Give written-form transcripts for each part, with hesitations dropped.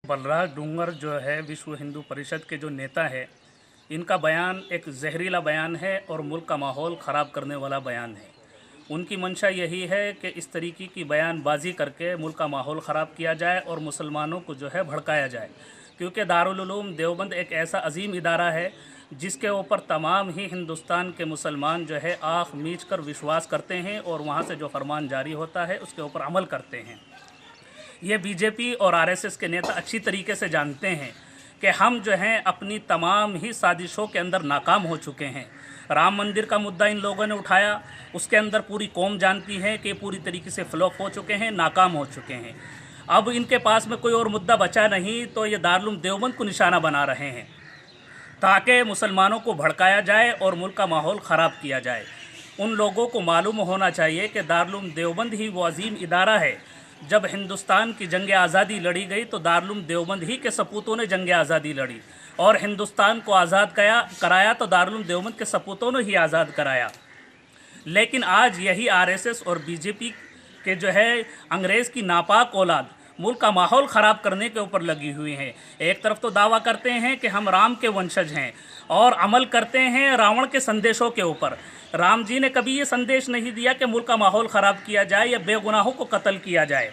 बलराज डूंगर जो है विश्व हिंदू परिषद के जो नेता है, इनका बयान एक जहरीला बयान है और मुल्क का माहौल ख़राब करने वाला बयान है। उनकी मंशा यही है कि इस तरीके की बयानबाजी करके मुल्क का माहौल ख़राब किया जाए और मुसलमानों को जो है भड़काया जाए, क्योंकि दारुल उलूम देवबंद एक ऐसा अजीम इदारा है जिसके ऊपर तमाम ही हिंदुस्तान के मुसलमान जो है आँख मीच कर विश्वास करते हैं और वहाँ से जो फरमान जारी होता है उसके ऊपर अमल करते हैं। ये बीजेपी और आरएसएस के नेता अच्छी तरीके से जानते हैं कि हम जो हैं अपनी तमाम ही साजिशों के अंदर नाकाम हो चुके हैं। राम मंदिर का मुद्दा इन लोगों ने उठाया, उसके अंदर पूरी कौम जानती है कि पूरी तरीके से फ्लॉप हो चुके हैं, नाकाम हो चुके हैं। अब इनके पास में कोई और मुद्दा बचा नहीं, तो ये दारुल देवबंद को निशाना बना रहे हैं ताकि मुसलमानों को भड़काया जाए और मुल्क का माहौल ख़राब किया जाए। उन लोगों को मालूम होना चाहिए कि दारुल देवबंद ही वो अजीम इदारा है। जब हिंदुस्तान की जंग आज़ादी लड़ी गई तो दारुल देवबंद ही के सपूतों ने जंग आज़ादी लड़ी और हिंदुस्तान को आज़ाद कराया तो दारुल देवबंद के सपूतों ने ही आज़ाद कराया। लेकिन आज यही आरएसएस और बीजेपी के जो है अंग्रेज़ की नापाक औलाद मुल्क का माहौल ख़राब करने के ऊपर लगी हुई हैं। एक तरफ तो दावा करते हैं कि हम राम के वंशज हैं और अमल करते हैं रावण के संदेशों के ऊपर। राम जी ने कभी ये संदेश नहीं दिया कि मुल्क का माहौल ख़राब किया जाए या बेगुनाहों को कत्ल किया जाए।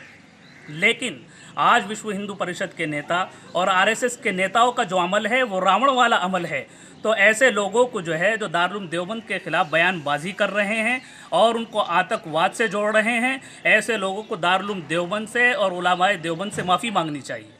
लेकिन आज विश्व हिंदू परिषद के नेता और आरएसएस के नेताओं का जो अमल है वो रावण वाला अमल है। तो ऐसे लोगों को जो है जो दारुल देवबंद के ख़िलाफ़ बयानबाजी कर रहे हैं और उनको आतंकवाद से जोड़ रहे हैं, ऐसे लोगों को दारुल देवबंद से और उलमाए देवबंद से माफ़ी मांगनी चाहिए।